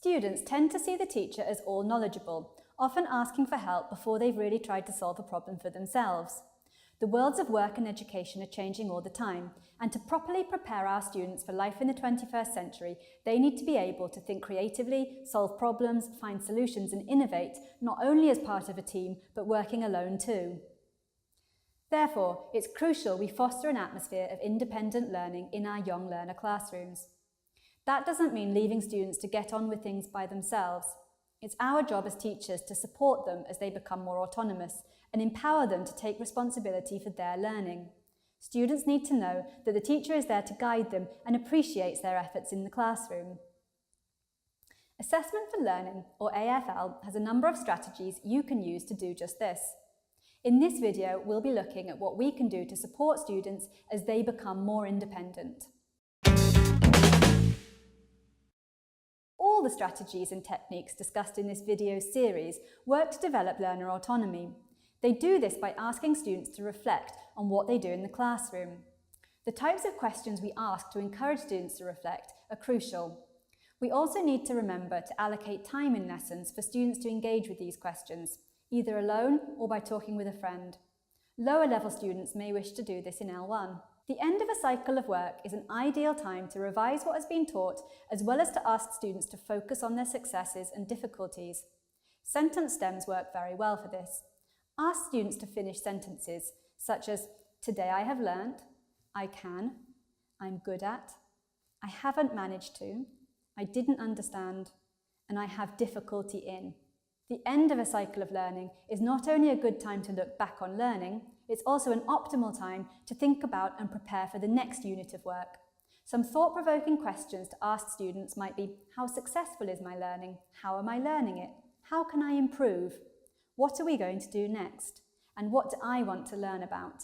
Students tend to see the teacher as all knowledgeable, often asking for help before they've really tried to solve a problem for themselves. The worlds of work and education are changing all the time, and to properly prepare our students for life in the 21st century, they need to be able to think creatively, solve problems, find solutions and innovate, not only as part of a team, but working alone too. Therefore, it's crucial we foster an atmosphere of independent learning in our young learner classrooms. That doesn't mean leaving students to get on with things by themselves. It's our job as teachers to support them as they become more autonomous and empower them to take responsibility for their learning. Students need to know that the teacher is there to guide them and appreciates their efforts in the classroom. Assessment for Learning, or AFL, has a number of strategies you can use to do just this. In this video, we'll be looking at what we can do to support students as they become more independent. All the strategies and techniques discussed in this video series work to develop learner autonomy. They do this by asking students to reflect on what they do in the classroom. The types of questions we ask to encourage students to reflect are crucial. We also need to remember to allocate time in lessons for students to engage with these questions, either alone or by talking with a friend. Lower level students may wish to do this in L1. The end of a cycle of work is an ideal time to revise what has been taught, as well as to ask students to focus on their successes and difficulties. Sentence stems work very well for this. Ask students to finish sentences, such as, today I have learnt, I can, I'm good at, I haven't managed to, I didn't understand, and I have difficulty in. The end of a cycle of learning is not only a good time to look back on learning, it's also an optimal time to think about and prepare for the next unit of work. Some thought-provoking questions to ask students might be, how successful is my learning? How am I learning it? How can I improve? What are we going to do next? And what do I want to learn about?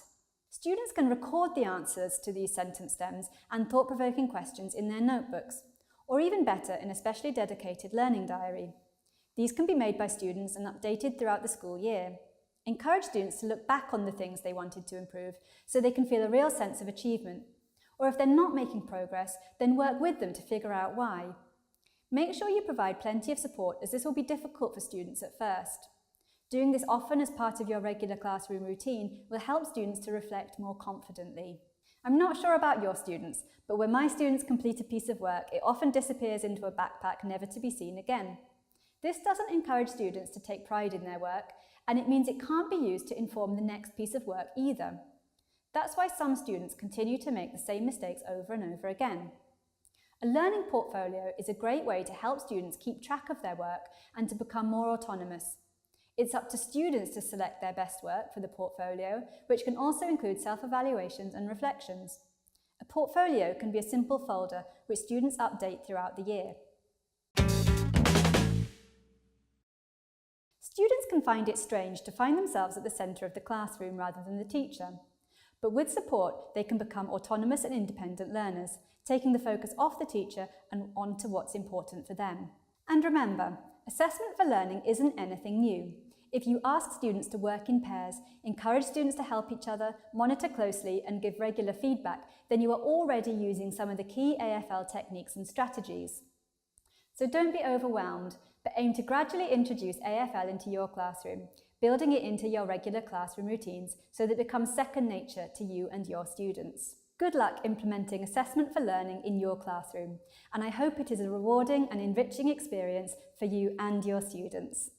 Students can record the answers to these sentence stems and thought-provoking questions in their notebooks, or even better, in a specially dedicated learning diary. These can be made by students and updated throughout the school year. Encourage students to look back on the things they wanted to improve so they can feel a real sense of achievement. Or if they're not making progress, then work with them to figure out why. Make sure you provide plenty of support, as this will be difficult for students at first. Doing this often as part of your regular classroom routine will help students to reflect more confidently. I'm not sure about your students, but when my students complete a piece of work, it often disappears into a backpack, never to be seen again. This doesn't encourage students to take pride in their work, and it means it can't be used to inform the next piece of work either. That's why some students continue to make the same mistakes over and over again. A learning portfolio is a great way to help students keep track of their work and to become more autonomous. It's up to students to select their best work for the portfolio, which can also include self-evaluations and reflections. A portfolio can be a simple folder which students update throughout the year. Students can find it strange to find themselves at the centre of the classroom rather than the teacher. But with support, they can become autonomous and independent learners, taking the focus off the teacher and onto what's important for them. And remember, assessment for learning isn't anything new. If you ask students to work in pairs, encourage students to help each other, monitor closely and give regular feedback, then you are already using some of the key AFL techniques and strategies. So don't be overwhelmed, but aim to gradually introduce AFL into your classroom, building it into your regular classroom routines so that it becomes second nature to you and your students. Good luck implementing assessment for learning in your classroom, and I hope it is a rewarding and enriching experience for you and your students.